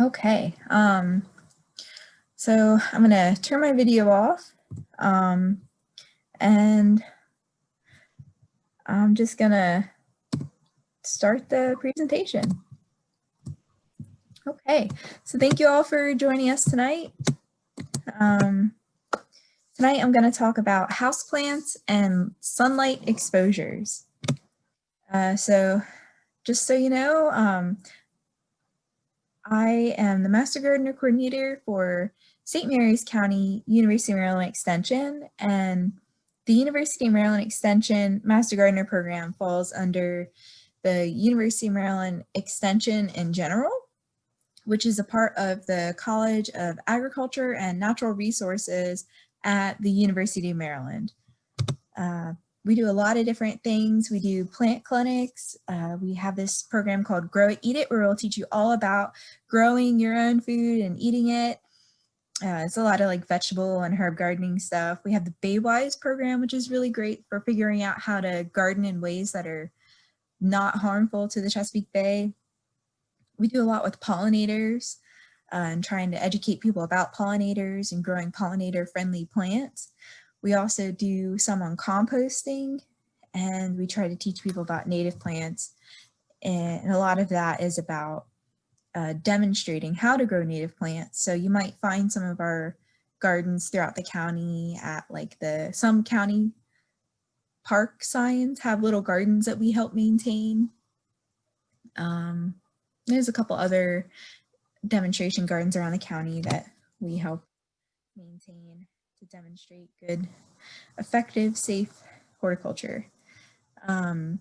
Okay, so I'm gonna turn my video off, and I'm just gonna start the presentation. Okay, so thank you all for joining us tonight. Tonight I'm gonna talk about houseplants and sunlight exposures. So just so you know, I am the Master Gardener Coordinator for St. Mary's County University of Maryland Extension, and the University of Maryland Extension Master Gardener Program falls under the University of Maryland Extension in general, which is a part of the College of Agriculture and Natural Resources at the University of Maryland. We do a lot of different things. We do plant clinics. We have this program called Grow It, Eat It, where we'll teach you all about growing your own food and eating it. It's a lot of like vegetable and herb gardening stuff. We have the Baywise program, which is really great for figuring out how to garden in ways that are not harmful to the Chesapeake Bay. We do a lot with pollinators and trying to educate people about pollinators and growing pollinator-friendly plants. We also do some on composting, and we try to teach people about native plants. And a lot of that is about demonstrating how to grow native plants. So you might find some of our gardens throughout the county at like some county park signs have little gardens that we help maintain. There's a couple other demonstration gardens around the county that we help maintain to demonstrate good, effective, safe horticulture. And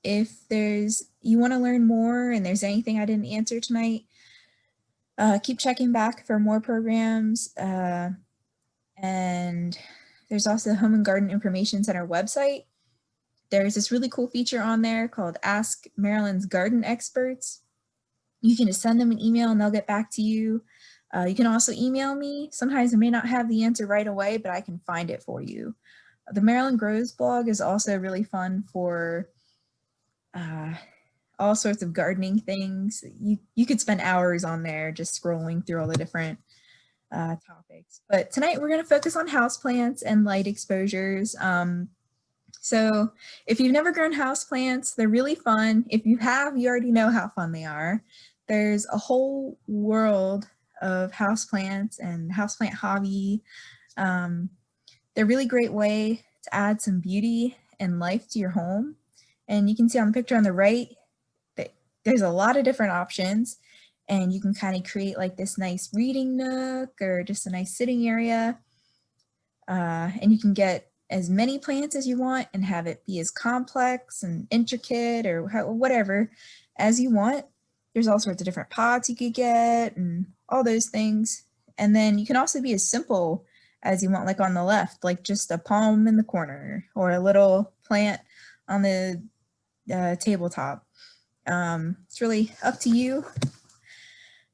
if you want to learn more and there's anything I didn't answer tonight, keep checking back for more programs. And there's also the Home and Garden Information Center website. There's this really cool feature on there called Ask Maryland's Garden Experts. You can just send them an email and they'll get back to you. You can also email me. Sometimes I may not have the answer right away, but I can find it for you. The Maryland Grows blog is also really fun for all sorts of gardening things. You could spend hours on there just scrolling through all the different topics. But tonight we're going to focus on houseplants and light exposures. So if you've never grown houseplants, they're really fun. If you have, you already know how fun they are. There's a whole world of houseplants and houseplant hobby. They're a really great way to add some beauty and life to your home. And you can see on the picture on the right that there's a lot of different options, and you can kind of create like this nice reading nook or just a nice sitting area. And you can get as many plants as you want and have it be as complex and intricate or whatever as you want. There's all sorts of different pots you could get and all those things. And then you can also be as simple as you want, like on the left, like just a palm in the corner or a little plant on the tabletop. It's really up to you.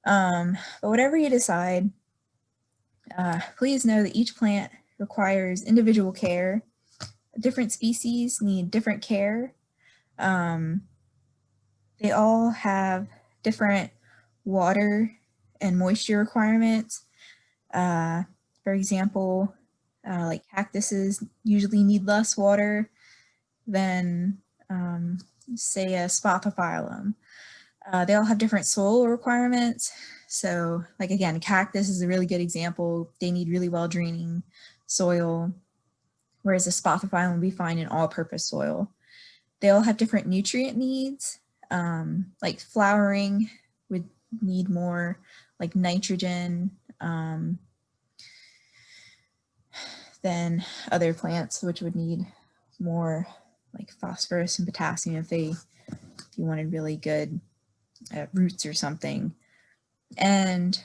But whatever you decide, please know that each plant requires individual care. Different species need different care. They all have different water and moisture requirements. For example, like cactuses usually need less water than say a Spothophyllum. They all have different soil requirements. So like again, a cactus is a really good example. They need really well draining soil, whereas a Spothophyllum will be fine in all-purpose soil. They all have different nutrient needs. Like flowering would need more like nitrogen than other plants, which would need more like phosphorus and potassium if you wanted really good roots or something. And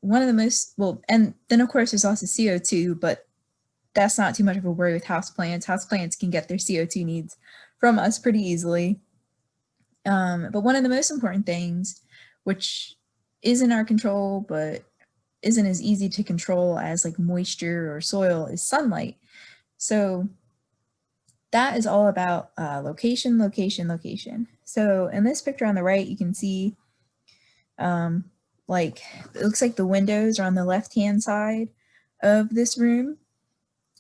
one of the most, and then of course there's also CO2, but that's not too much of a worry with houseplants. Houseplants can get their CO2 needs from us pretty easily. But one of the most important things, which is in our control, but isn't as easy to control as like moisture or soil, is sunlight. So that is all about location, location, location. So in this picture on the right, you can see Like it looks like the windows are on the left-hand side of this room.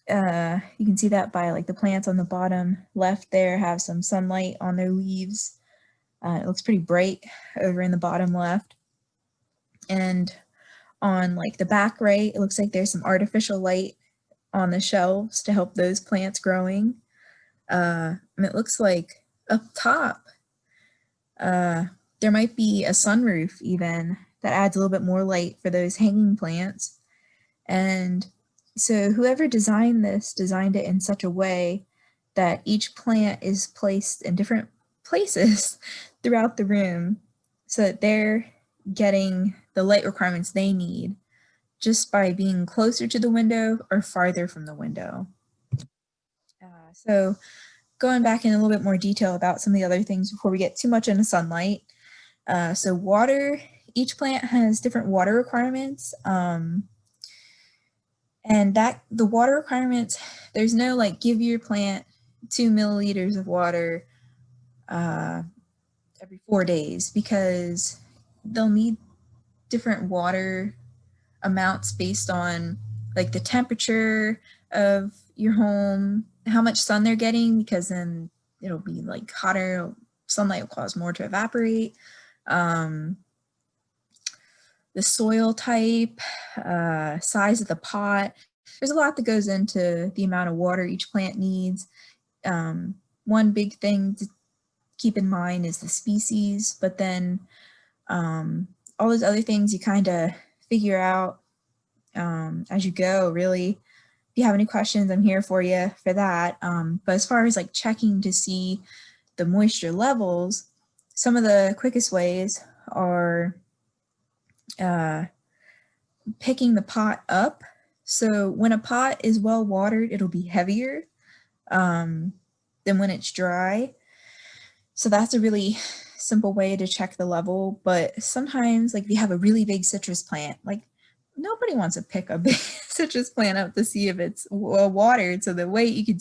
You can see that by like the plants on the bottom left there have some sunlight on their leaves. It looks pretty bright over in the bottom left. And on like the back right, it looks like there's some artificial light on the shelves to help those plants growing. And it looks like up top, there might be a sunroof even that adds a little bit more light for those hanging plants. And so whoever designed this designed it in such a way that each plant is placed in different places throughout the room so that they're getting the light requirements they need just by being closer to the window or farther from the window. So going back in a little bit more detail about some of the other things before we get too much into sunlight. So water, each plant has different water requirements. And that the water requirements, there's no like give your plant 2 milliliters of water every 4 days, because they'll need different water amounts based on like the temperature of your home, how much sun they're getting, because then it'll be like hotter, sunlight will cause more to evaporate. The soil type, size of the pot. There's a lot that goes into the amount of water each plant needs. One big thing to keep in mind is the species, but then all those other things you kind of figure out as you go, really. If you have any questions, I'm here for you for that. But as far as like checking to see the moisture levels, some of the quickest ways are picking the pot up. So when a pot is well watered, it'll be heavier than when it's dry. So that's a really simple way to check the level. But sometimes, like if you have a really big citrus plant, like nobody wants to pick a big citrus plant up to see if it's well watered. So the way you could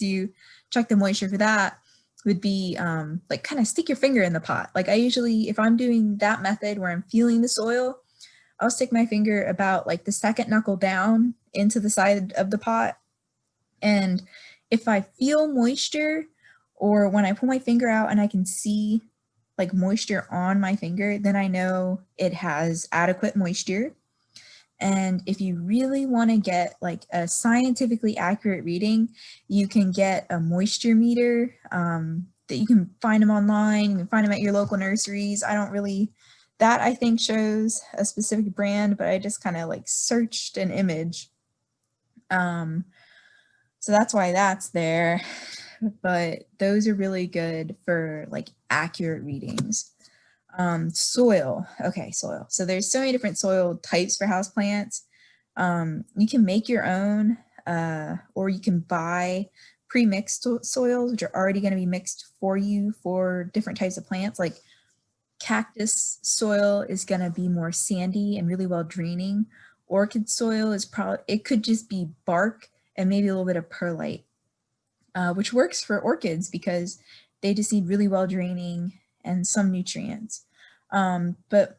check the moisture for that would be like kind of stick your finger in the pot. Like I usually, if I'm doing that method where I'm feeling the soil, I'll stick my finger about like the second knuckle down into the side of the pot. And if I feel moisture, or when I pull my finger out and I can see like moisture on my finger, then I know it has adequate moisture. And if you really want to get like a scientifically accurate reading, you can get a moisture meter that you can find them online. You can find them at your local nurseries. That I think shows a specific brand, but I just kind of like searched an image. So that's why that's there. But those are really good for like accurate readings. Soil. Okay, soil. So there's so many different soil types for houseplants. You can make your own, or you can buy pre-mixed soils, which are already going to be mixed for you for different types of plants. Like cactus soil is going to be more sandy and really well draining. Orchid soil is it could just be bark and maybe a little bit of perlite, which works for orchids because they just need really well draining and some nutrients. But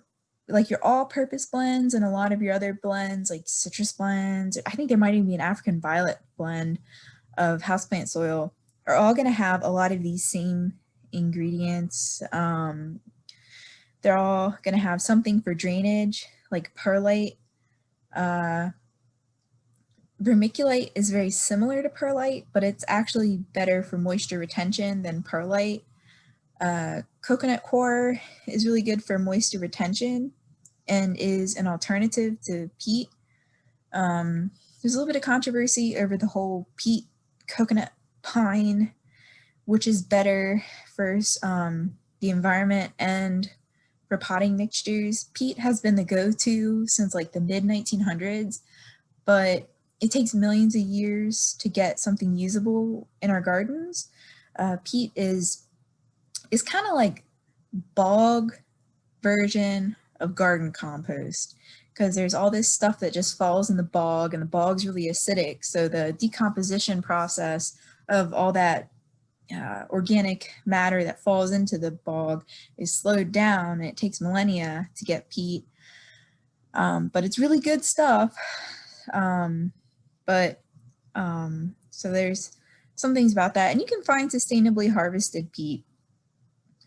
like your all-purpose blends and a lot of your other blends, like citrus blends, I think there might even be an African violet blend of houseplant soil, are all going to have a lot of these same ingredients. They're all going to have something for drainage, like perlite. Vermiculite is very similar to perlite, but it's actually better for moisture retention than perlite. Coconut coir is really good for moisture retention and is an alternative to peat. There's a little bit of controversy over the whole peat coconut pine, which is better for the environment and for potting mixtures. Peat has been the go-to since like the mid-1900s, but it takes millions of years to get something usable in our gardens. Peat is kind of like bog version of garden compost, because there's all this stuff that just falls in the bog, and the bog's really acidic. So the decomposition process of all that organic matter that falls into the bog is slowed down, and it takes millennia to get peat. But it's really good stuff. So there's some things about that. And you can find sustainably harvested peat.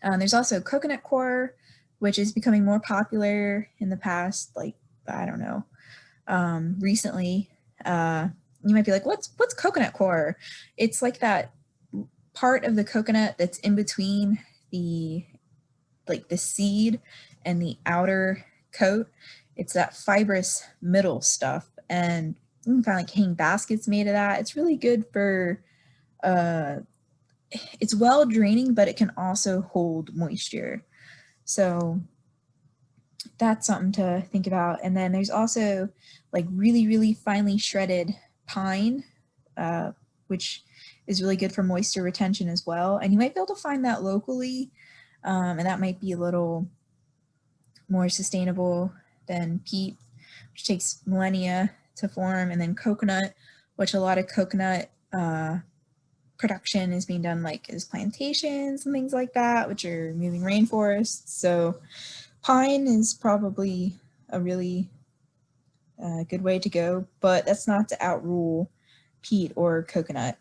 There's also coconut coir, which is becoming more popular in the past, like, I don't know, recently. You might be like, what's coconut coir? It's like that part of the coconut that's in between the seed and the outer coat. It's that fibrous middle stuff, and you can find like hanging baskets made of that. It's really good for it's well draining, but it can also hold moisture. So that's something to think about. And then there's also like really, really finely shredded pine, which is really good for moisture retention as well. And you might be able to find that locally, and that might be a little more sustainable than peat, which takes millennia to form, and then coconut, which a lot of coconut production is being done like as plantations and things like that, which are moving rainforests. So pine is probably a really good way to go, but that's not to outrule peat or coconut.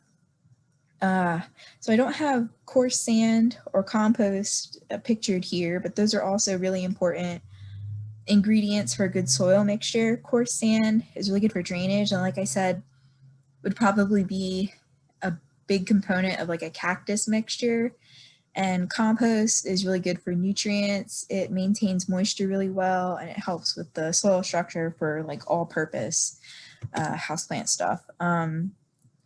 So I don't have coarse sand or compost pictured here, but those are also really important ingredients for a good soil mixture. Coarse sand is really good for drainage, and like I said, would probably be a big component of like a cactus mixture. And compost is really good for nutrients. It maintains moisture really well, and it helps with the soil structure for like all-purpose houseplant stuff.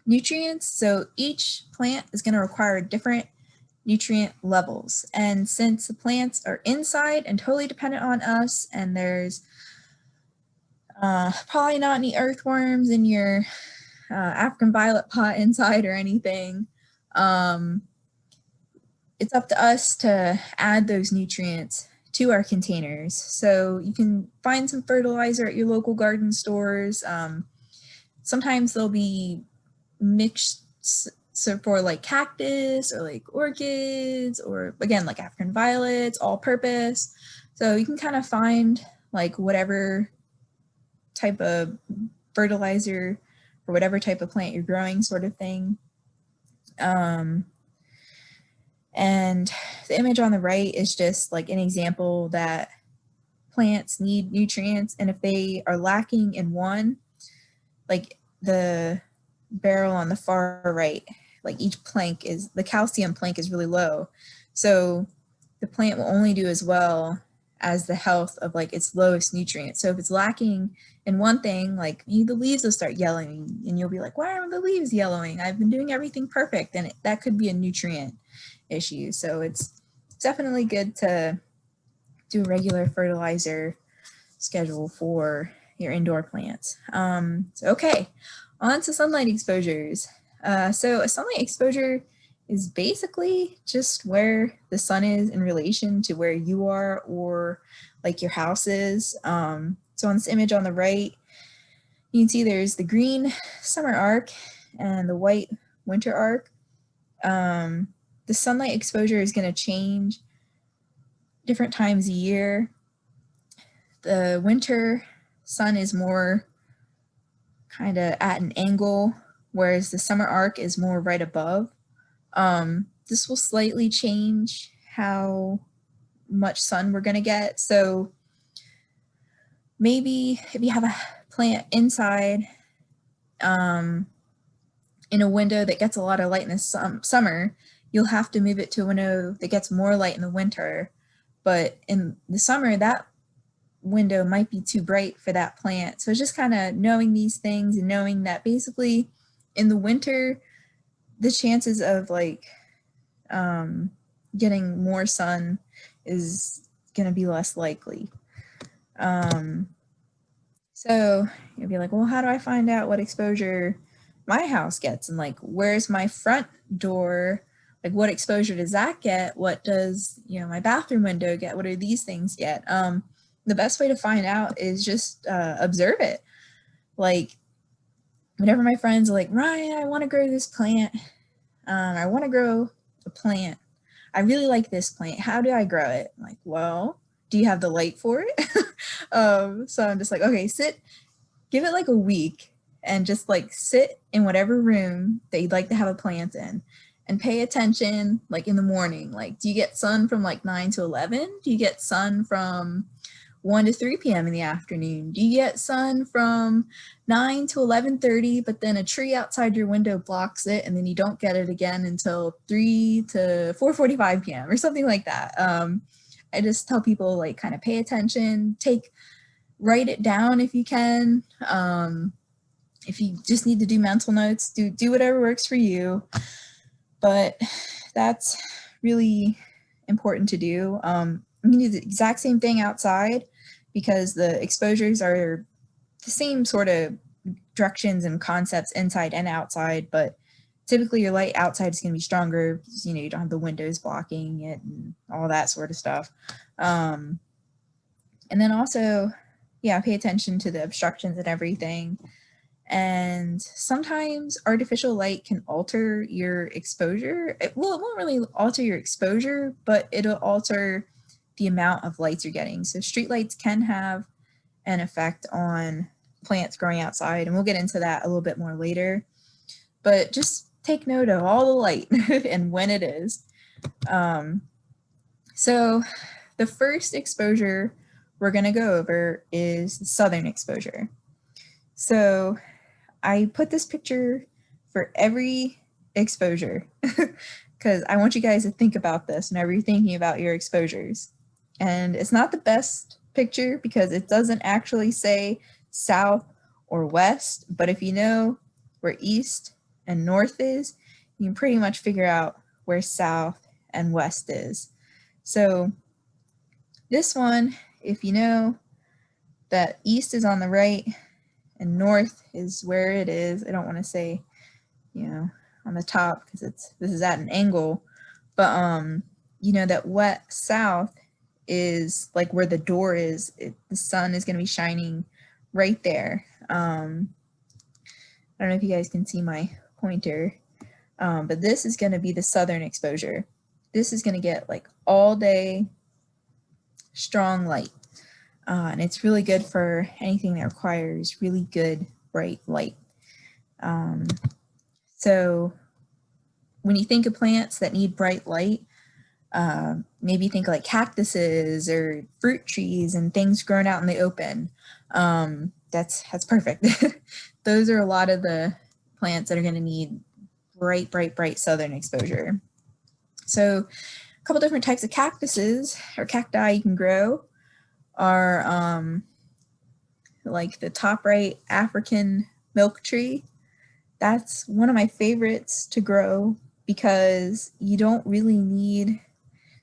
Nutrients, so each plant is going to require different nutrient levels. And since the plants are inside and totally dependent on us, and there's probably not any earthworms in your African violet pot inside or anything, it's up to us to add those nutrients to our containers. So you can find some fertilizer at your local garden stores. Sometimes they'll be mixed, so for like cactus or like orchids, or again like African violets, all purpose. So you can kind of find like whatever type of fertilizer for whatever type of plant you're growing, sort of thing. And the image on the right is just like an example that plants need nutrients, and if they are lacking in one, like the barrel on the far right, like each plank is, the calcium plank is really low. So the plant will only do as well as the health of like its lowest nutrient. So if it's lacking in one thing, like the leaves will start yellowing, and you'll be like, why are the leaves yellowing? I've been doing everything perfect. And that could be a nutrient issue. So it's definitely good to do a regular fertilizer schedule for your indoor plants. Okay, on to sunlight exposures. So a sunlight exposure is basically just where the sun is in relation to where you are or like your house is. So on this image on the right, you can see there's the green summer arc and the white winter arc. The sunlight exposure is going to change different times a year. The winter sun is more kind of at an angle, whereas the summer arc is more right above. This will slightly change how much sun we're going to get. So maybe if you have a plant inside in a window that gets a lot of light in the summer, you'll have to move it to a window that gets more light in the winter. But in the summer, that window might be too bright for that plant. So it's just kind of knowing these things and knowing that basically in the winter, the chances of like getting more sun is going to be less likely. So you'll be like, well, how do I find out what exposure my house gets? And like, where's my front door? Like, what exposure does that get? What does, my bathroom window get? What do these things get? The best way to find out is just observe it. Like, whenever my friends are like, Ryan, I want to grow this plant. I want to grow a plant. I really like this plant. How do I grow it? I'm like, well, do you have the light for it? So I'm just like, okay, give it like a week and just like sit in whatever room that you'd like to have a plant in and pay attention like in the morning. Like, do you get sun from like 9 to 11? Do you get sun from 1 to 3 p.m. in the afternoon? Do you get sun from 9 to 11:30, but then a tree outside your window blocks it and then you don't get it again until 3 to 4:45 p.m. or something like that? I just tell people like kind of pay attention, write it down if you can. If you just need to do mental notes, do whatever works for you. But that's really important to do. You can do the exact same thing outside because the exposures are the same sort of directions and concepts inside and outside, but typically your light outside is going to be stronger because, you know, you don't have the windows blocking it and all that sort of stuff. And then also, yeah, pay attention to the obstructions and everything. And sometimes artificial light can alter your exposure. Well, it won't really alter your exposure, but it'll alter the amount of lights you're getting. So street lights can have an effect on plants growing outside, and we'll get into that a little bit more later. But just take note of all the light and when it is. So the first exposure we're going to go over is the southern exposure. So I put this picture for every exposure because I want you guys to think about this whenever you're thinking about your exposures. And it's not the best picture because it doesn't actually say south or west, but if you know where east and north is, you can pretty much figure out where south and west is. So this one, if you know that east is on the right and north is where it is, I don't want to say, you know, on the top because this is at an angle, but you know that south is like where the door is. The sun is going to be shining right there. I don't know if you guys can see my pointer, but this is going to be the southern exposure. This is going to get like all day strong light. And it's really good for anything that requires really good bright light. So when you think of plants that need bright light, maybe think like cactuses or fruit trees and things grown out in the open. That's perfect. Those are a lot of the plants that are going to need bright southern exposure. So a couple different types of cactuses or cacti you can grow are like the top right African milk tree. That's one of my favorites to grow because you don't really need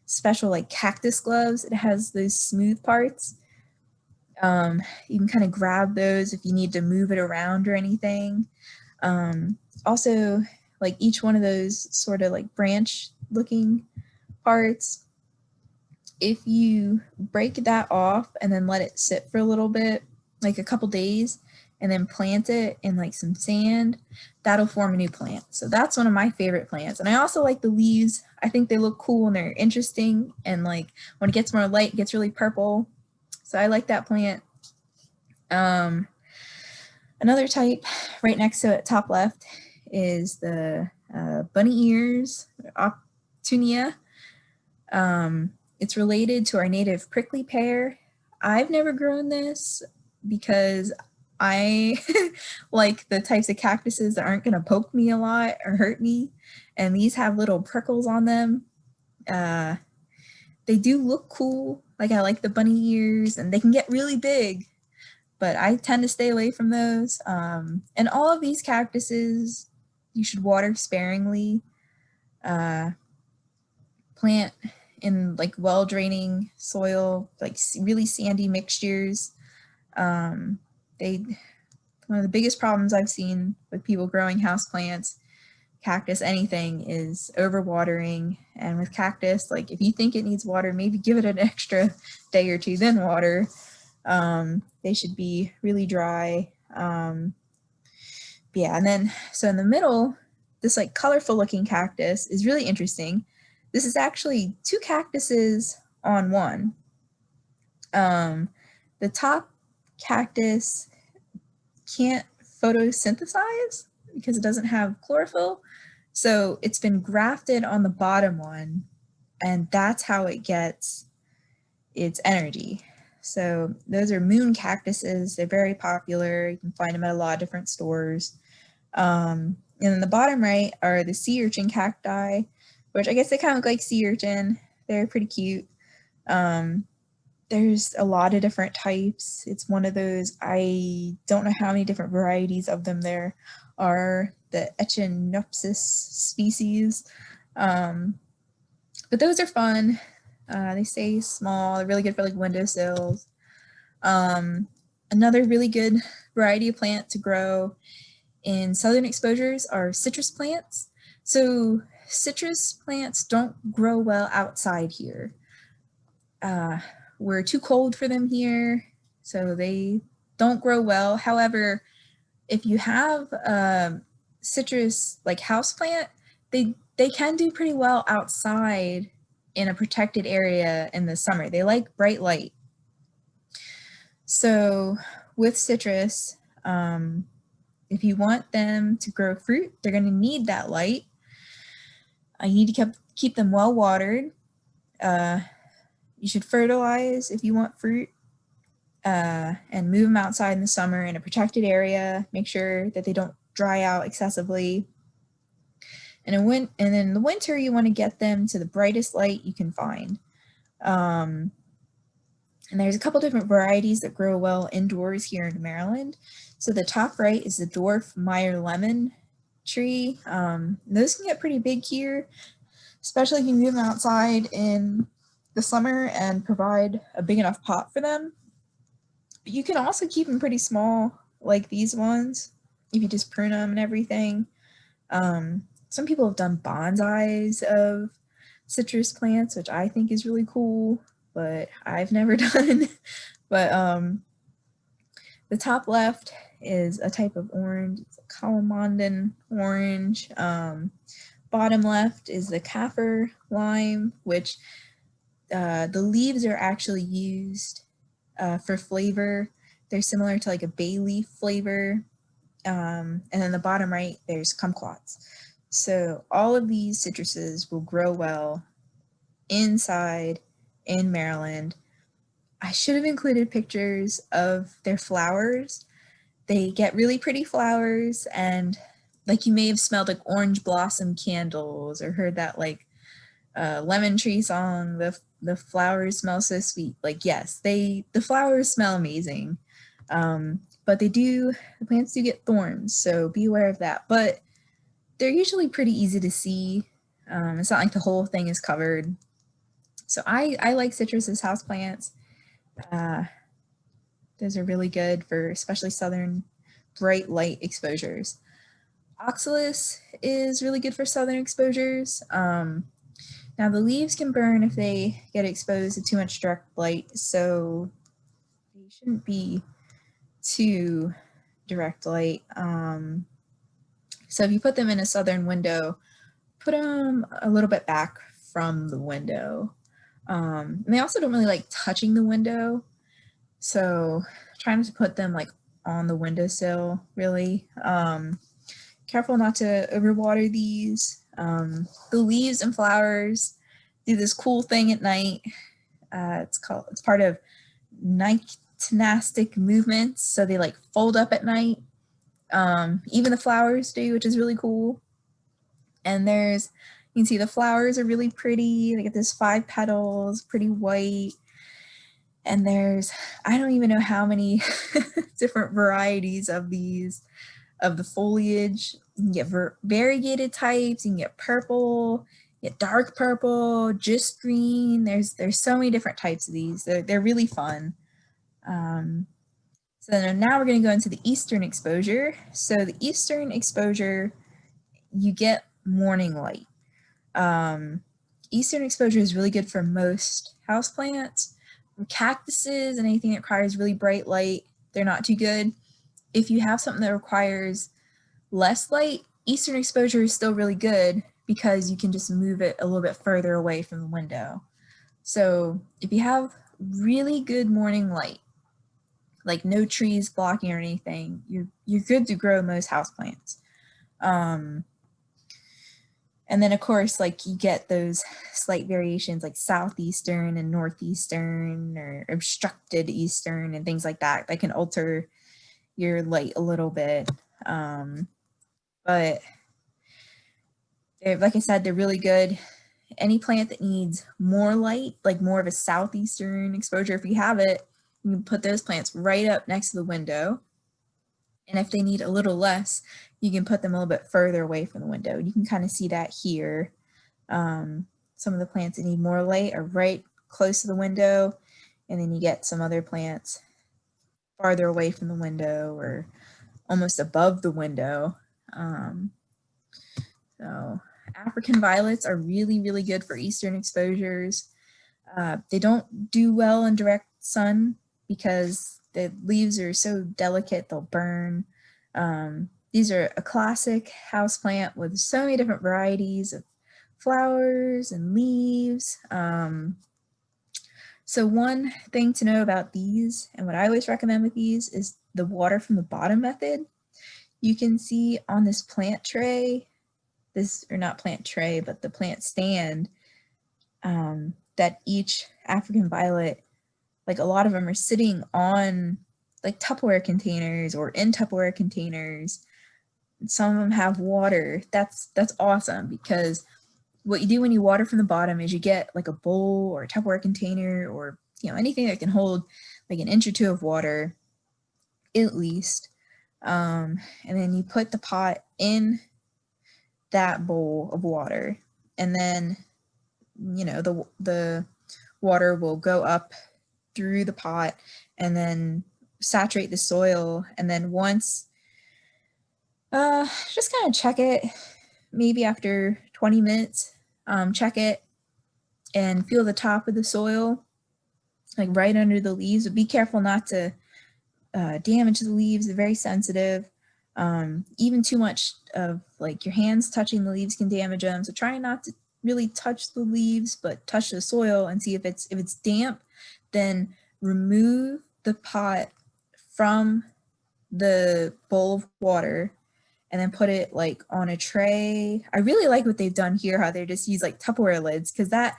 special like cactus gloves. It has those smooth parts. You can kind of grab those if you need to move it around or anything. Also, like each one of those sort of like branch looking parts, if you break that off and then let it sit for a little bit, like a couple days, and then plant it in like some sand, that'll form a new plant. So that's one of my favorite plants. And I also like the leaves. I think they look cool and they're interesting. And like when it gets more light, it gets really purple. So I like that plant. Another type right next to it, top left, is the bunny ears, Optunia. It's related to our native prickly pear. I've never grown this because I like the types of cactuses that aren't going to poke me a lot or hurt me. And these have little prickles on them. They do look cool. Like I like the bunny ears and they can get really big, but I tend to stay away from those. And all of these cactuses, you should water sparingly. Plant in like well draining soil, like really sandy mixtures. One of the biggest problems I've seen with people growing houseplants, cactus, anything, is overwatering. And with cactus, like if you think it needs water, maybe give it an extra day or two, then water. They should be really dry. Yeah, and then so in the middle, this like colorful looking cactus is really interesting. This is actually two cactuses on one. The top cactus can't photosynthesize because it doesn't have chlorophyll. So it's been grafted on the bottom one, and that's how it gets its energy. So those are moon cactuses. They're very popular. You can find them at a lot of different stores. And then the bottom right are the sea urchin cacti, which I guess they kind of look like sea urchin. They're pretty cute. There's a lot of different types. It's one of those, I don't know how many different varieties of them there are, the Echinopsis species. But those are fun. They stay small. They're really good for like windowsills. Another really good variety of plant to grow in southern exposures are citrus plants. So citrus plants don't grow well outside here. We're too cold for them here, so they don't grow well. However, if you have citrus like houseplant, they can do pretty well outside in a protected area in the summer. They like bright light. So with citrus, if you want them to grow fruit, they're going to need that light. You need to keep them well watered. You should fertilize if you want fruit, and move them outside in the summer in a protected area. Make sure that they don't dry out excessively. And then in the winter, you want to get them to the brightest light you can find. And there's a couple different varieties that grow well indoors here in Maryland. So the top right is the dwarf Meyer lemon tree. Those can get pretty big here, especially if you move them outside in the summer and provide a big enough pot for them. But you can also keep them pretty small, like these ones, if you just prune them and everything. Some people have done bonsais of citrus plants, which I think is really cool, but I've never done. But the top left is a type of orange. It's a Calamandan orange. Bottom left is the Kaffir lime, which the leaves are actually used for flavor. They're similar to like a bay leaf flavor. And then the bottom right, there's kumquats. So all of these citruses will grow well inside in Maryland. I should have included pictures of their flowers. They get really pretty flowers, and like you may have smelled like orange blossom candles or heard that like lemon tree song, the flowers smell so sweet. Like, yes, the flowers smell amazing. But the plants do get thorns, so be aware of that. But they're usually pretty easy to see. It's not like the whole thing is covered. So I like citrus as houseplants. Those are really good for especially southern bright light exposures. Oxalis is really good for southern exposures. Now the leaves can burn if they get exposed to too much direct light, so they shouldn't be too direct light. So if you put them in a southern window, put them a little bit back from the window. And they also don't really like touching the window, so try not to put them like on the windowsill, really. Careful not to overwater these. The leaves and flowers do this cool thing at night. It's part of nyctinastic movements, so they like fold up at night. Even the flowers do, which is really cool. And you can see the flowers are really pretty. They get this 5 petals, pretty white. And I don't even know how many different varieties of the foliage. You can get variegated types, you can get purple, you get dark purple, just green. There's so many different types of these. They're really fun. So now we're going to go into the eastern exposure. So the eastern exposure, you get morning light. Eastern exposure is really good for most houseplants. For cactuses and anything that requires really bright light, they're not too good. If you have something that requires less light, eastern exposure is still really good because you can just move it a little bit further away from the window. So if you have really good morning light, like no trees blocking or anything, you're good to grow most houseplants. And then of course, like you get those slight variations like southeastern and northeastern or obstructed eastern and things like that that can alter your light a little bit. But like I said, they're really good. Any plant that needs more light, like more of a southeastern exposure, if you have it, you can put those plants right up next to the window. And if they need a little less, you can put them a little bit further away from the window. You can kind of see that here. Some of the plants that need more light are right close to the window, and then you get some other plants farther away from the window or almost above the window. So African violets are really, really good for eastern exposures. They don't do well in direct sun because the leaves are so delicate, they'll burn. These are a classic houseplant with so many different varieties of flowers and leaves. So one thing to know about these, and what I always recommend with these, is the water from the bottom method. You can see on this plant tray, or not plant tray, but the plant stand, that each African violet, like a lot of them are sitting on like Tupperware containers or in Tupperware containers. Some of them have water. That's awesome, because what you do when you water from the bottom is you get like a bowl or a Tupperware container or anything that can hold like an inch or two of water at least, and then you put the pot in that bowl of water, and then the water will go up through the pot and then saturate the soil. And then once, just kind of check it, maybe after 20 minutes, check it and feel the top of the soil, like right under the leaves. But be careful not to damage the leaves. They're very sensitive. Even too much of like your hands touching the leaves can damage them. So try not to really touch the leaves, but touch the soil and see if it's damp. Then remove the pot from the bowl of water and then put it like on a tray. I really like what they've done here, how they just use like Tupperware lids, because that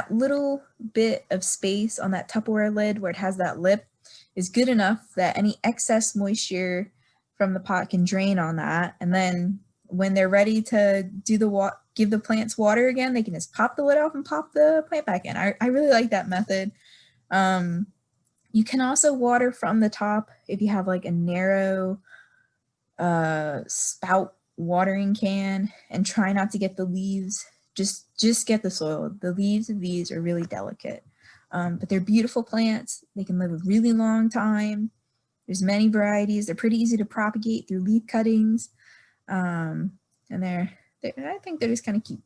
little bit of space on that Tupperware lid where it has that lip is good enough that any excess moisture from the pot can drain on that. And then when they're ready to give the plants water again, they can just pop the lid off and pop the plant back in. I really like that method. You can also water from the top if you have like a narrow spout watering can, and try not to get the leaves. Just get the soil. The leaves of these are really delicate, but they're beautiful plants. They can live a really long time. There's many varieties. They're pretty easy to propagate through leaf cuttings, and I think they're just kind of cute.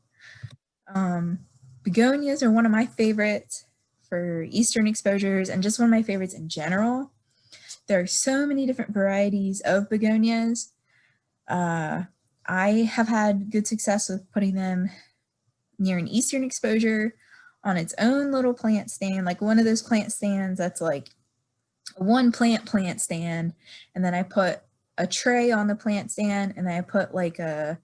Begonias are one of my favorites for eastern exposures, and just one of my favorites in general. There are so many different varieties of begonias. I have had good success with putting them near an eastern exposure on its own little plant stand, like one of those plant stands that's like a one plant stand, and then I put a tray on the plant stand, and then I put like a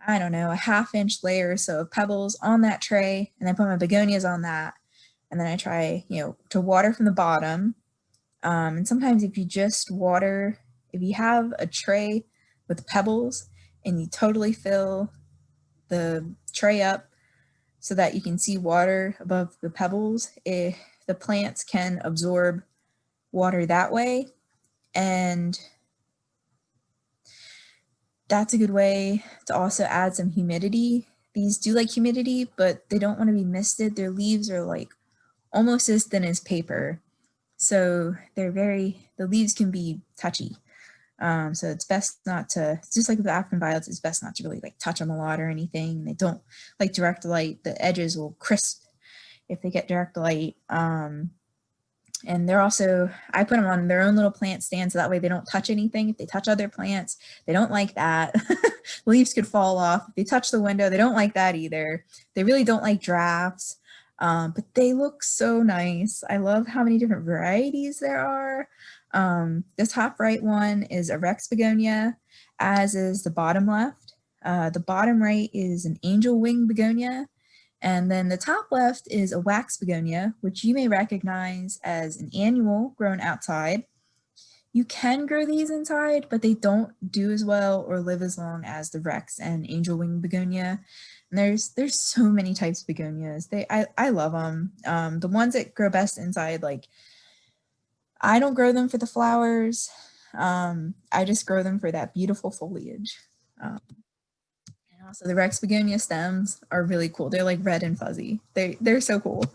1/2 inch layer or so of pebbles on that tray, and I put my begonias on that, and then I try to water from the bottom. And sometimes if you have a tray with pebbles and you totally fill the tray up so that you can see water above the pebbles, the plants can absorb water that way, and that's a good way to also add some humidity. These do like humidity, but they don't want to be misted. Their leaves are like almost as thin as paper, so the leaves can be touchy. So it's best not to, just like with the African violets, it's best not to really like touch them a lot or anything. They don't like direct light. The edges will crisp if they get direct light. And they're also, I put them on their own little plant stand so that way they don't touch anything. If they touch other plants, they don't like that. Leaves could fall off. If they touch the window, they don't like that either. They really don't like drafts, but they look so nice. I love how many different varieties there are. The top right one is a Rex begonia, as is the bottom left. The bottom right is an angel wing begonia, and then the top left is a wax begonia, which you may recognize as an annual grown outside. You can grow these inside, but they don't do as well or live as long as the Rex and angel wing begonia. And there's so many types of begonias. I love them. The ones that grow best inside, like, I don't grow them for the flowers. I just grow them for that beautiful foliage. And also the Rex begonia stems are really cool. They're like red and fuzzy. They're so cool.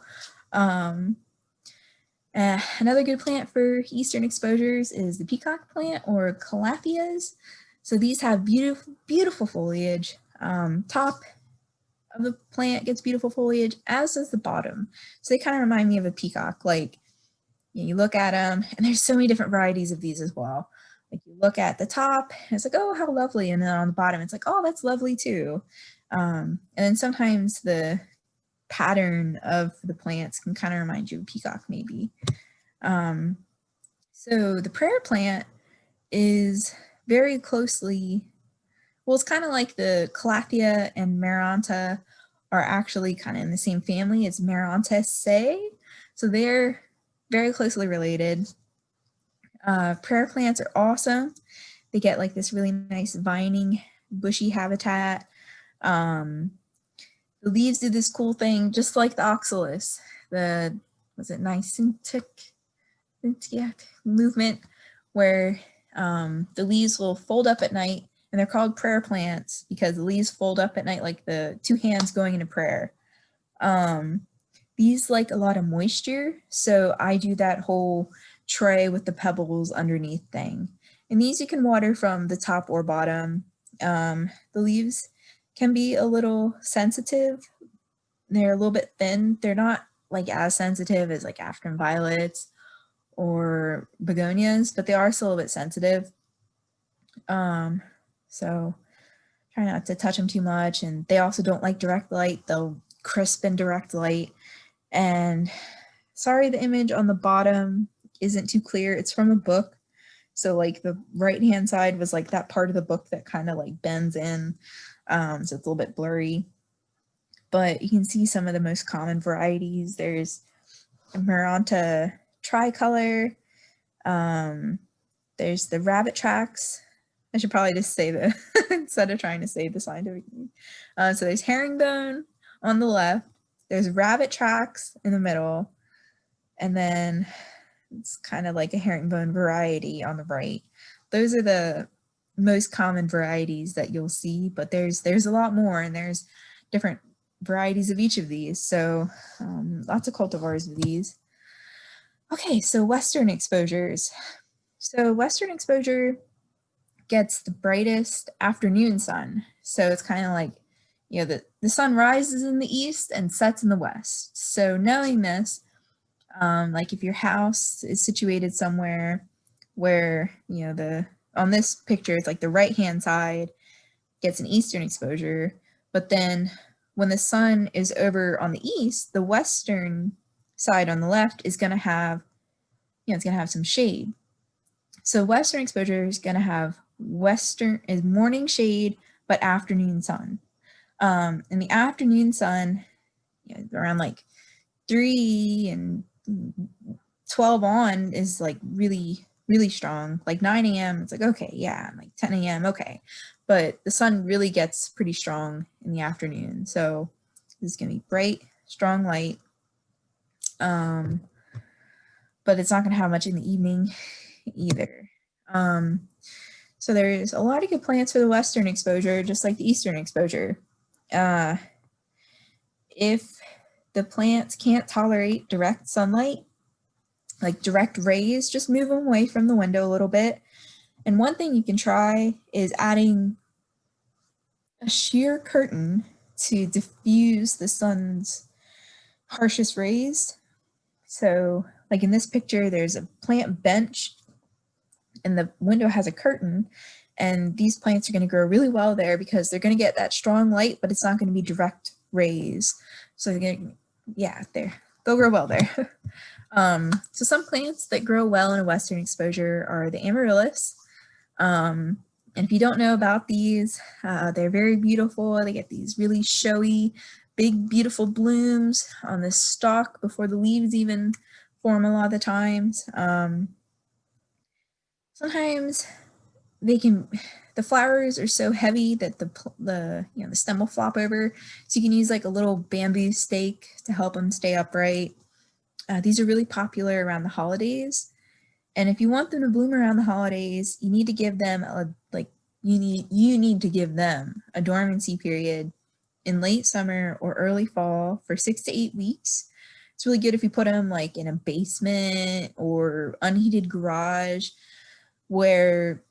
Another good plant for eastern exposures is the peacock plant, or Calatheas. So these have beautiful, beautiful foliage. Top of the plant gets beautiful foliage, as does the bottom. So they kind of remind me of a peacock. Like, you look at them, and there's so many different varieties of these as well. Like, you look at the top, and it's like, oh, how lovely. And then on the bottom, it's like, oh, that's lovely too. And then sometimes the pattern of the plants can kind of remind you of peacock maybe. So the prayer plant is very closely, well, it's kind of like the Calathea and Maranta are actually kind of in the same family as Marantaceae. So they're very closely related. Prayer plants are awesome. They get like this really nice vining, bushy habitat. The leaves do this cool thing, just like the Oxalis, the, was it Nicentic movement, where the leaves will fold up at night, and they're called prayer plants because the leaves fold up at night like the two hands going into prayer. These like a lot of moisture, so I do that whole tray with the pebbles underneath thing. And these you can water from the top or bottom. The leaves can be a little sensitive. They're a little bit thin. They're not like as sensitive as like African violets or begonias, but they are still a little bit sensitive. So try not to touch them too much. And they also don't like direct light. They'll crisp in direct light. And sorry, the image on the bottom isn't too clear. It's from a book. So like the right-hand side was like that part of the book that kind of like bends in. So it's a little bit blurry. But you can see some of the most common varieties. There's Maranta tricolor. There's the rabbit tracks. I should probably just say the, instead of trying to say the scientific name. So there's herringbone on the left. There's rabbit tracks in the middle. And then it's kind of like a herringbone variety on the right. Those are the most common varieties that you'll see, but there's a lot more, and there's different varieties of each of these. So lots of cultivars of these. Okay, so western exposures. So western exposure gets the brightest afternoon sun. So it's kind of like, you know, the sun rises in the east and sets in the west. So knowing this, like if your house is situated somewhere where, you know, on this picture, it's like the right-hand side gets an eastern exposure, but then when the sun is over on the east, the western side on the left is going to have, you know, it's going to have some shade. So western exposure is going to have morning shade, but afternoon sun. In the afternoon sun, you know, around like 3 and 12 on is like really, really strong. Like 9 a.m. it's like, okay, yeah, and like 10 a.m. okay. But the sun really gets pretty strong in the afternoon. So this is going to be bright, strong light. But it's not going to have much in the evening either. So there's a lot of good plants for the western exposure, just like the eastern exposure. If the plants can't tolerate direct sunlight, like direct rays, just move them away from the window a little bit. And one thing you can try is adding a sheer curtain to diffuse the sun's harshest rays. So like in this picture, there's a plant bench and the window has a curtain, and these plants are going to grow really well there because they're going to get that strong light, but it's not going to be direct rays. So they're going to, yeah, they're they'll grow well there. So some plants that grow well in a western exposure are the amaryllis. And if you don't know about these, they're very beautiful. They get these really showy, big, beautiful blooms on the stalk before the leaves even form a lot of the times. Sometimes the flowers are so heavy that the stem will flop over. So you can use like a little bamboo stake to help them stay upright. These are really popular around the holidays. And if you want them to bloom around the holidays, you need to give them you need to give them a dormancy period in late summer or early fall for 6 to 8 weeks. It's really good if you put them like in a basement or unheated garage where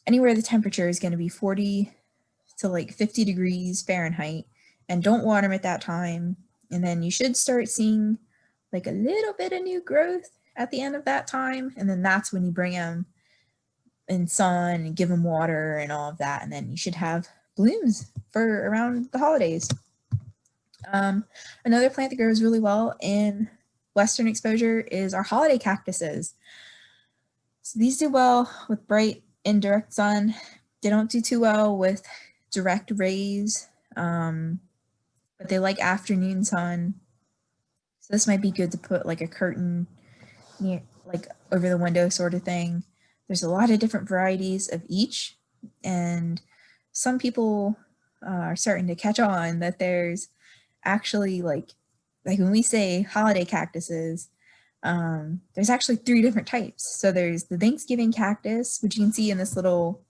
anywhere the temperature is going to be 40 to like 50 degrees Fahrenheit, and don't water them at that time. And then you should start seeing like a little bit of new growth at the end of that time. And then that's when you bring them in sun and give them water and all of that. And then you should have blooms for around the holidays. Another plant that grows really well in western exposure is our holiday cactuses. So these do well with bright indirect sun. They don't do too well with direct rays, but they like afternoon sun. So this might be good to put like a curtain near, like over the window sort of thing. There's a lot of different varieties of each, and some people are starting to catch on that there's actually like when we say holiday cactuses, there's actually 3 different types. So there's the Thanksgiving cactus, which you can see in this little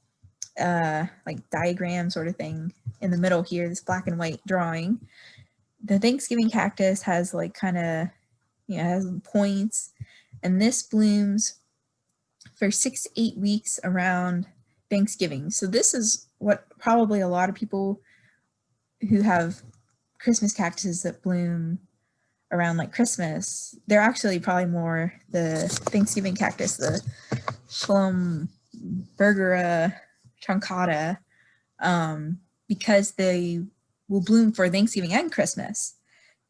like diagram sort of thing in the middle here, this black and white drawing. The Thanksgiving cactus has like kind of, has points, and this blooms for 6 to 8 weeks around Thanksgiving. So this is what probably a lot of people who have Christmas cactuses that bloom around like Christmas, they're actually probably more the Thanksgiving cactus, the Schlumbergera truncata, because they will bloom for Thanksgiving and Christmas.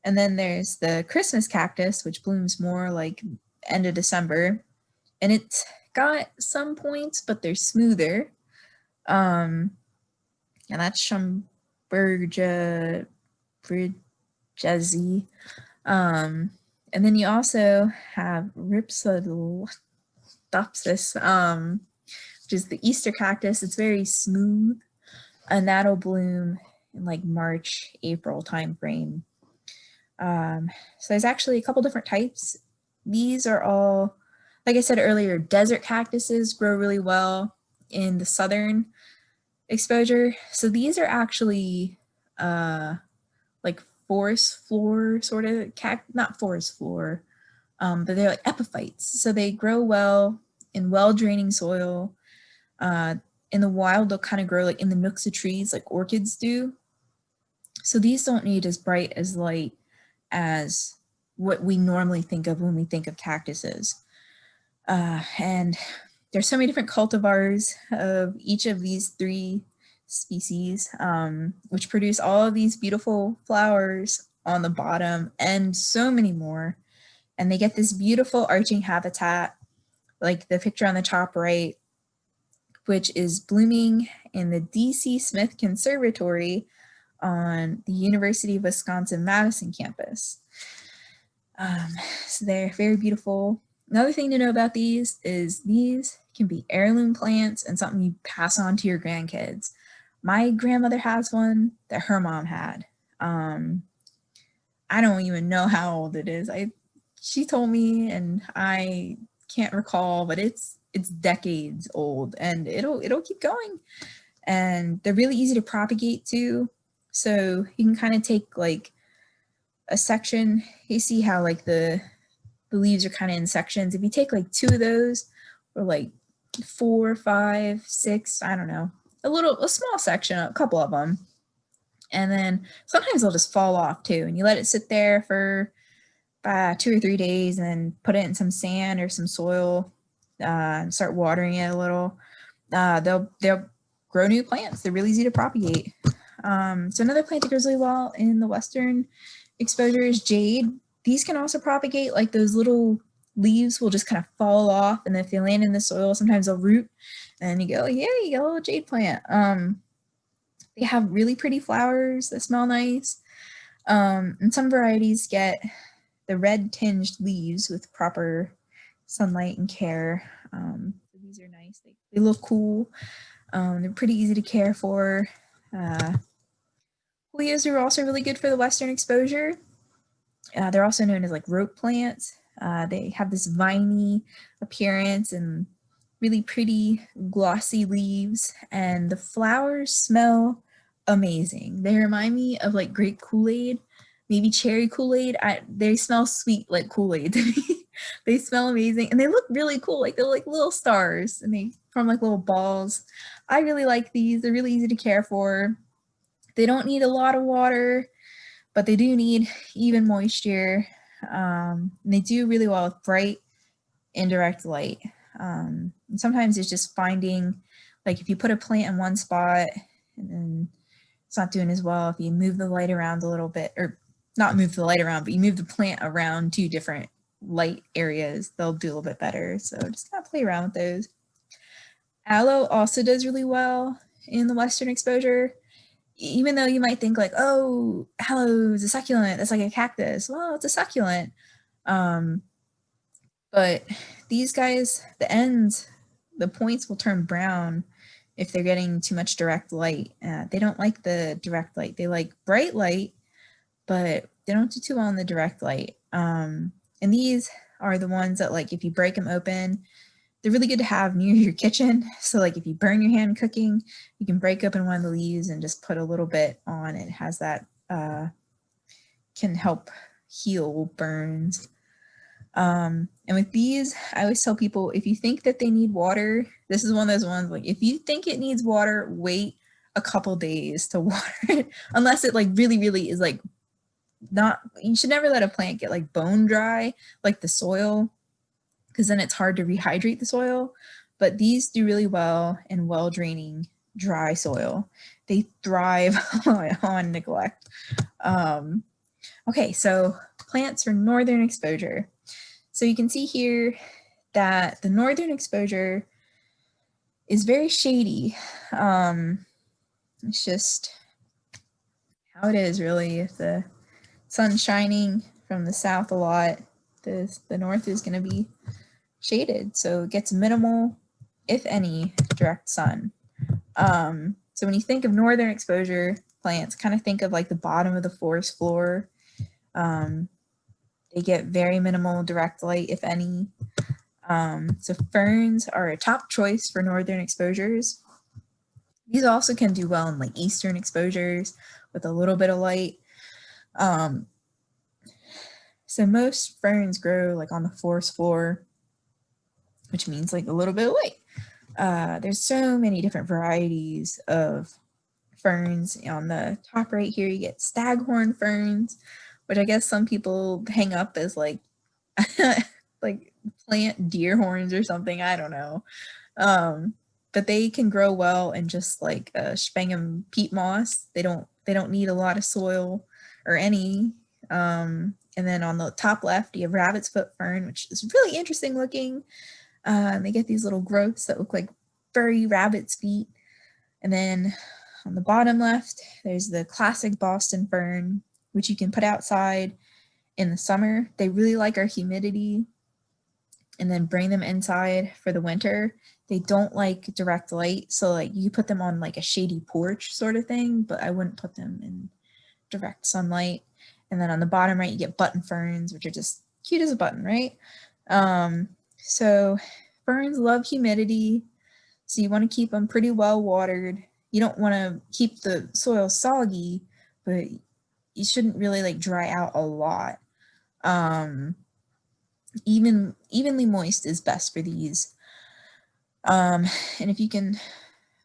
And then there's the Christmas cactus, which blooms more like end of December, and it's got some points, but they're smoother. And that's Schlumbergera bridgesi. And then you also have Rhipsodopsis, which is the Easter cactus. It's very smooth, and that'll bloom in like March, April timeframe. So there's actually a couple different types. These are all, like I said earlier, desert cactuses grow really well in the southern exposure. So these are actually like forest floor sort of not forest floor, but they're like epiphytes. So they grow well in well-draining soil. In the wild, they'll kind of grow like in the nooks of trees like orchids do. So these don't need as bright as light as what we normally think of when we think of cactuses. And there's so many different cultivars of each of these 3 species, which produce all of these beautiful flowers on the bottom and so many more. And they get this beautiful arching habitat, like the picture on the top right, which is blooming in the D.C. Smith Conservatory on the University of Wisconsin-Madison campus. So they're very beautiful. Another thing to know about these is these can be heirloom plants and something you pass on to your grandkids. My grandmother has one that her mom had. I don't even know how old it is. She told me, and I can't recall, but it's decades old, and it'll keep going. And they're really easy to propagate too. So you can kind of take like a section. You see how like the leaves are kind of in sections. If you take like 2 of those, or like 4, 5, 6, I don't know, a small section, a couple of them, and then sometimes they'll just fall off too, and you let it sit there for 2 or 3 days, and then put it in some sand or some soil, and start watering it a little. They'll grow new plants. They're really easy to propagate. So another plant that grows really well in the western exposure is jade. these can also propagate, like those little leaves will just kind of fall off, and if they land in the soil, sometimes they'll root, and you go, yeah, you got a little jade plant. They have really pretty flowers that smell nice. And some varieties get the red tinged leaves with proper sunlight and care. So these are nice. They look cool. They're pretty easy to care for. Helios are also really good for the western exposure. They're also known as like rope plants. They have this viney appearance and really pretty glossy leaves, and the flowers smell amazing. They remind me of like grape Kool-Aid, maybe cherry Kool-Aid. They smell sweet like Kool-Aid to me. They smell amazing, and they look really cool. Like they're like little stars, and they form like little balls. I really like these. They're really easy to care for. They don't need a lot of water, but they do need even moisture. And they do really well with bright, indirect light. And sometimes it's just finding, like if you put a plant in one spot and then it's not doing as well, if you move the light around a little bit, or not move the light around, but you move the plant around 2 different light areas, they'll do a little bit better. So just kind of play around with those. Aloe also does really well in the western exposure, even though you might think like, oh, aloe is a succulent, that's like a cactus. Well, it's a succulent. But these guys, the ends, the points will turn brown if they're getting too much direct light. They don't like the direct light. They like bright light, but they don't do too well in the direct light. And these are the ones that, like, if you break them open, they're really good to have near your kitchen. So like if you burn your hand cooking, you can break open one of the leaves and just put a little bit on. It has that, can help heal burns. And with these, I always tell people, if you think that they need water, this is one of those ones, like if you think it needs water, wait a couple days to water it, unless it like really is like not, you should never let a plant get like bone dry, like the soil, because then it's hard to rehydrate the soil. But these do really well in well draining dry soil. They thrive on neglect. Okay, so plants for northern exposure. So you can see here that the northern exposure is very shady. It's just how it is, really. If the sun's shining from the south a lot, the north is going to be shaded. So it gets minimal, if any, direct sun. So when you think of northern exposure plants, kind of think of like the bottom of the forest floor. They get very minimal direct light, if any. So ferns are a top choice for northern exposures. These also can do well in like eastern exposures with a little bit of light. So most ferns grow like on the forest floor, which means like a little bit of light. There's so many different varieties of ferns. On the top right here, you get staghorn ferns, which I guess some people hang up as like like plant deer horns or something. I don't know. But they can grow well in just like Sphagnum peat moss. They don't need a lot of soil or any. And then on the top left, you have rabbit's foot fern, which is really interesting looking. They get these little growths that look like furry rabbit's feet. And then on the bottom left, there's the classic Boston fern, which you can put outside in the summer. They really like our humidity, and then bring them inside for the winter. They don't like direct light, so like you put them on like a shady porch sort of thing, but I wouldn't put them in direct sunlight. And then on the bottom right, you get button ferns, which are just cute as a button, right? So ferns love humidity, so you want to keep them pretty well watered. You don't want to keep the soil soggy, but you shouldn't really like dry out a lot. Evenly moist is best for these. And if you can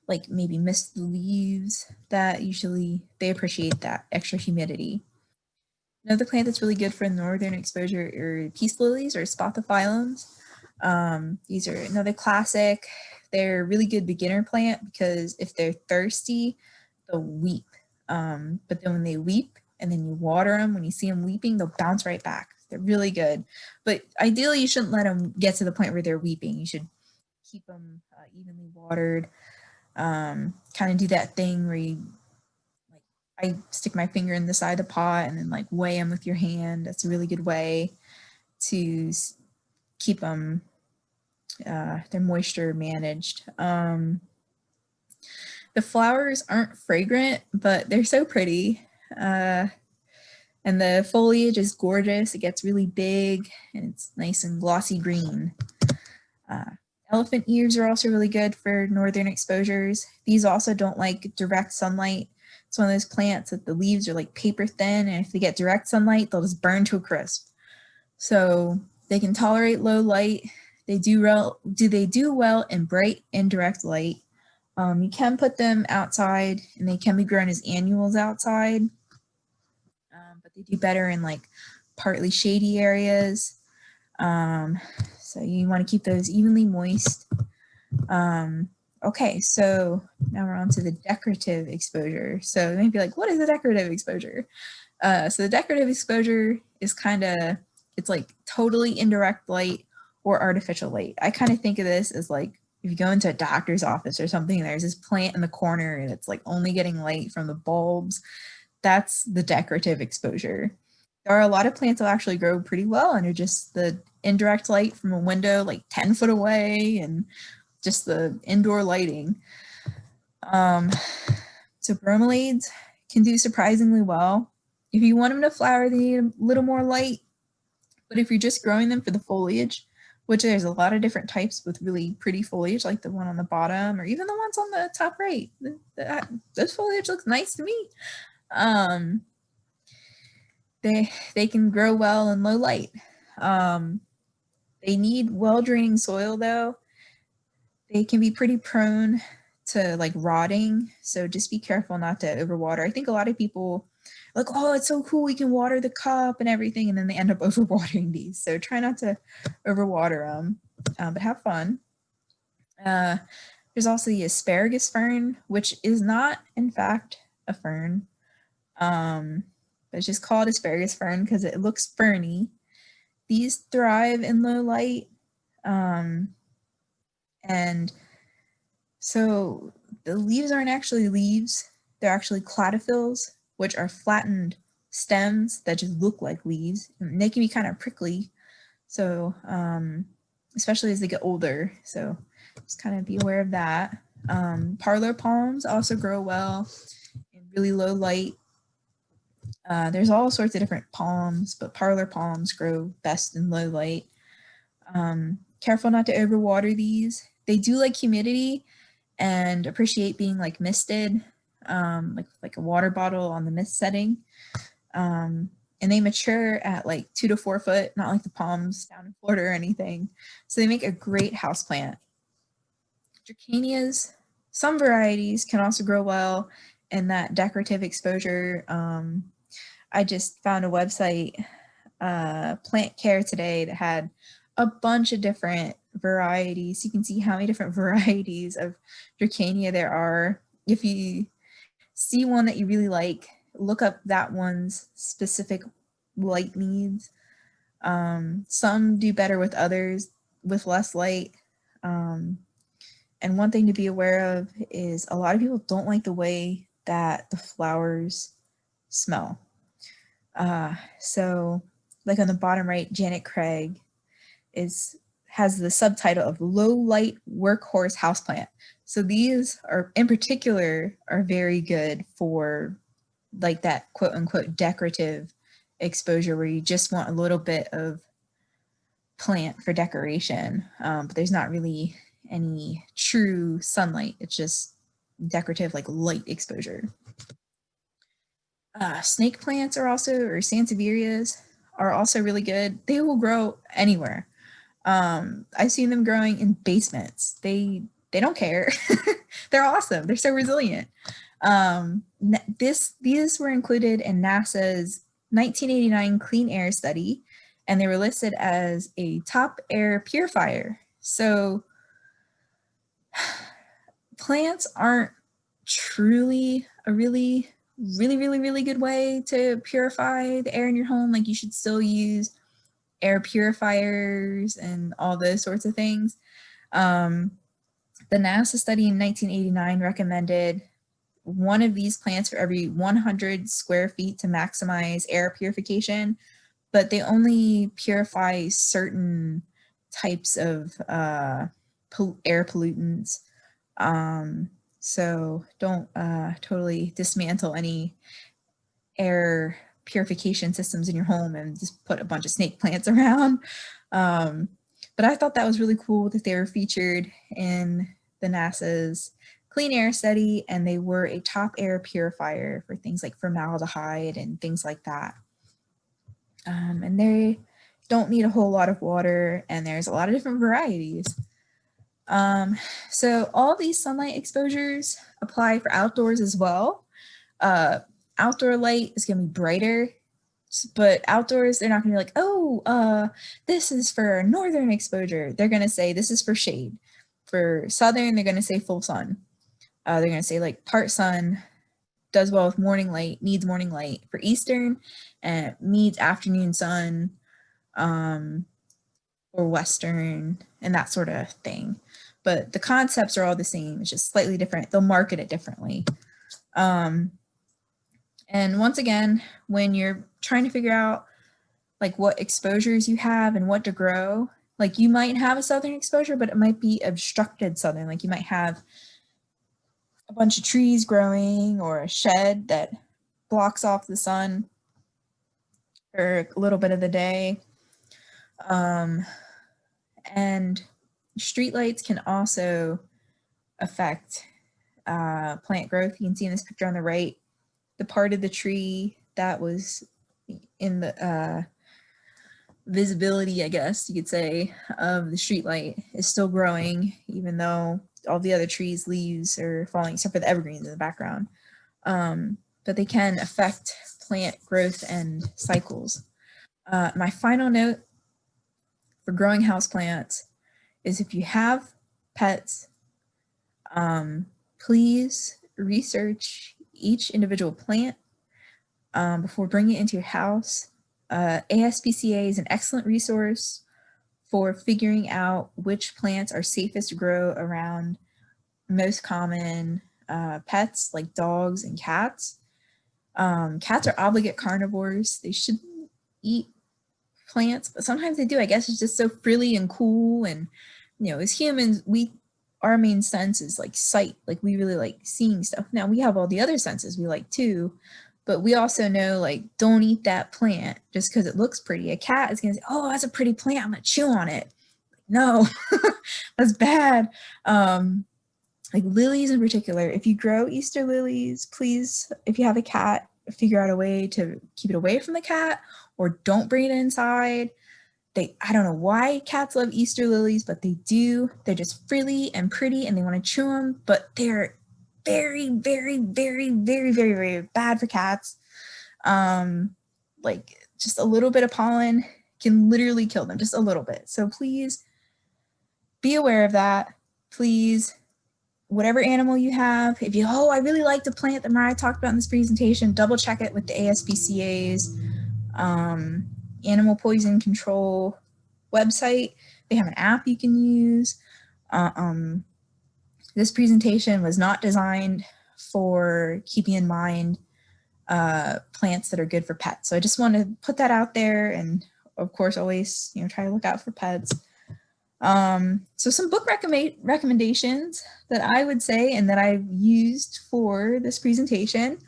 like maybe mist the leaves, that usually they appreciate that extra humidity. Another plant that's really good for northern exposure are peace lilies or spothophyllums. These are another classic. They're a really good beginner plant because if they're thirsty, they'll weep. But then when they weep and then you water them, when you see them weeping, they'll bounce right back. They're really good, but ideally you shouldn't let them get to the point where they're weeping. You should keep them evenly watered. Kind of do that thing where you, like, I stick my finger in the side of the pot and then like weigh them with your hand. That's a really good way to keep them, their moisture managed. The flowers aren't fragrant, but they're so pretty. And the foliage is gorgeous. It gets really big and it's nice and glossy green. Elephant ears are also really good for northern exposures. These also don't like direct sunlight. It's one of those plants that the leaves are like paper thin, and if they get direct sunlight, they'll just burn to a crisp. So they can tolerate low light. They do well in bright indirect light. You can put them outside, and they can be grown as annuals outside, but they do better in like partly shady areas. So you want to keep those evenly moist. Okay, so now we're on to the decorative exposure. So you may be like, what is a decorative exposure? So the decorative exposure is it's like totally indirect light or artificial light. I kind of think of this as like, if you go into a doctor's office or something, there's this plant in the corner and it's like only getting light from the bulbs. That's the decorative exposure. There are a lot of plants that actually grow pretty well under just the indirect light from a window like 10 foot away and just the indoor lighting. So bromeliads can do surprisingly well. If you want them to flower, they need a little more light. But if you're just growing them for the foliage, which there's a lot of different types with really pretty foliage, like the one on the bottom or even the ones on the top right, this foliage looks nice to me. They can grow well in low light. They need well-draining soil though. They can be pretty prone to like rotting, so just be careful not to overwater. I think a lot of people like, oh, it's so cool, we can water the cup and everything, and then they end up overwatering these. So try not to overwater them, but have fun. There's also the asparagus fern, which is not, in fact, a fern. It's just called asparagus fern because it looks ferny. These thrive in low light. And so the leaves aren't actually leaves. They're actually cladophylls, which are flattened stems that just look like leaves. And they can be kind of prickly. So especially as they get older. So just kind of be aware of that. Parlor palms also grow well in really low light. There's all sorts of different palms, but parlor palms grow best in low light. Careful not to overwater these. They do like humidity and appreciate being like misted, like a water bottle on the mist setting. And they mature at like 2 to 4 foot, not like the palms down in Florida or anything. So they make a great houseplant. Dracaenas, some varieties can also grow well in that decorative exposure. I just found a website, Plant Care Today, that had a bunch of different varieties. You can see how many different varieties of Dracaena there are. If you see one that you really like, look up that one's specific light needs. Some do better with others with less light. And one thing to be aware of is a lot of people don't like the way that the flowers smell. So like on the bottom right, Janet Craig has the subtitle of Low Light Workhorse Houseplant. So these are in particular are very good for like that quote unquote decorative exposure where you just want a little bit of plant for decoration, but there's not really any true sunlight. It's just decorative like light exposure. Snake plants are also, or sansevierias are also really good. They will grow anywhere. I've seen them growing in basements. They don't care. They're awesome. They're so resilient. These were included in NASA's 1989 Clean Air Study, and they were listed as a top air purifier. So plants aren't truly a really good way to purify the air in your home. Like you should still use air purifiers and all those sorts of things. The NASA study in 1989 recommended one of these plants for every 100 square feet to maximize air purification, but they only purify certain types of air pollutants. So don't totally dismantle any air purification systems in your home and just put a bunch of snake plants around. But I thought that was really cool that they were featured in the NASA's clean air study, and they were a top air purifier for things like formaldehyde and things like that. And they don't need a whole lot of water, and there's a lot of different varieties. So all these sunlight exposures apply for outdoors as well. Outdoor light is going to be brighter, but outdoors, they're not going to be like, oh, this is for northern exposure. They're going to say this is for shade. For southern, they're going to say full sun. They're going to say like part sun, does well with morning light, needs morning light. For eastern, needs afternoon sun, or western, and that sort of thing. But the concepts are all the same. It's just slightly different. They'll market it differently. And once again, when you're trying to figure out like what exposures you have and what to grow, like you might have a southern exposure, but it might be obstructed southern. Like you might have a bunch of trees growing or a shed that blocks off the sun for a little bit of the day. And streetlights can also affect plant growth. You can see in this picture on the right, the part of the tree that was in the visibility, I guess you could say, of the streetlight is still growing, even though all the other trees' leaves are falling, except for the evergreens in the background. But they can affect plant growth and cycles. My final note for growing houseplants is if you have pets, please research each individual plant before bringing it into your house. ASPCA is an excellent resource for figuring out which plants are safest to grow around most common pets like dogs and cats. Cats are obligate carnivores. They shouldn't eat plants, but sometimes they do. I guess it's just so frilly and cool. And, you know, as humans, our main sense is like sight. Like we really like seeing stuff. Now we have all the other senses we like too, but we also know like don't eat that plant just because it looks pretty. A cat is gonna say, oh, that's a pretty plant, I'm gonna chew on it. No, that's bad. Like lilies in particular, if you grow Easter lilies, please, if you have a cat, figure out a way to keep it away from the cat or don't bring it inside. I don't know why cats love Easter lilies, but they do. They're just frilly and pretty and they want to chew them, but they're very, very, very, very, very, very bad for cats. Like just a little bit of pollen can literally kill them, just a little bit. So please be aware of that. Please, whatever animal you have, if you, I really like the plant that Mariah talked about in this presentation, double check it with the ASPCA's animal poison control website. They have an app you can use. This presentation was not designed for keeping in mind plants that are good for pets. So I just want to put that out there, and of course always try to look out for pets. So some book recommendations that I would say and that I've used for this presentation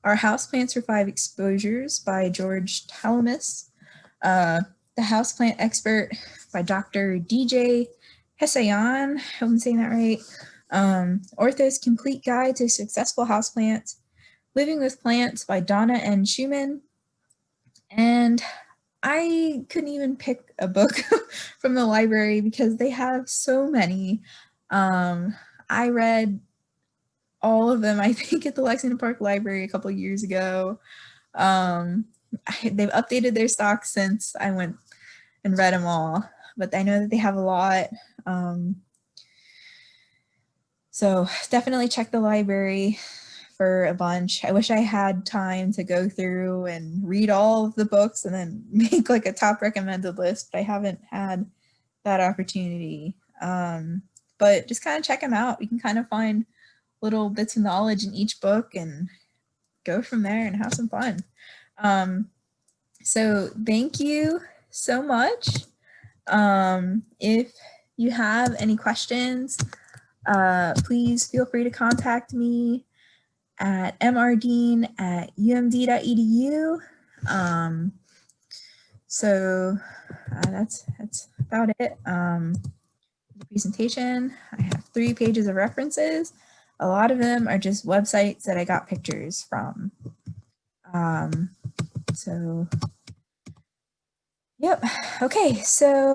are Houseplants for 5 Exposures by George Talamis, The Houseplant Expert by Dr. DJ Hesayan, I hope I'm saying that right, Ortho's Complete Guide to Successful Houseplants, Living with Plants by Donna N. Schumann, and I couldn't even pick a book from the library because they have so many. I read all of them, I think, at the Lexington Park Library a couple of years ago. They've updated their stock since I went and read them all, but I know that they have a lot. So definitely check the library for a bunch. I wish I had time to go through and read all of the books and then make like a top recommended list, but I haven't had that opportunity. But just kind of check them out. You can kind of find little bits of knowledge in each book and go from there and have some fun. So thank you so much. If you have any questions, please feel free to contact me at mrdean@umd.edu. So that's about it. The presentation, I have 3 pages of references. A lot of them are just websites that I got pictures from. So, yep. Okay, so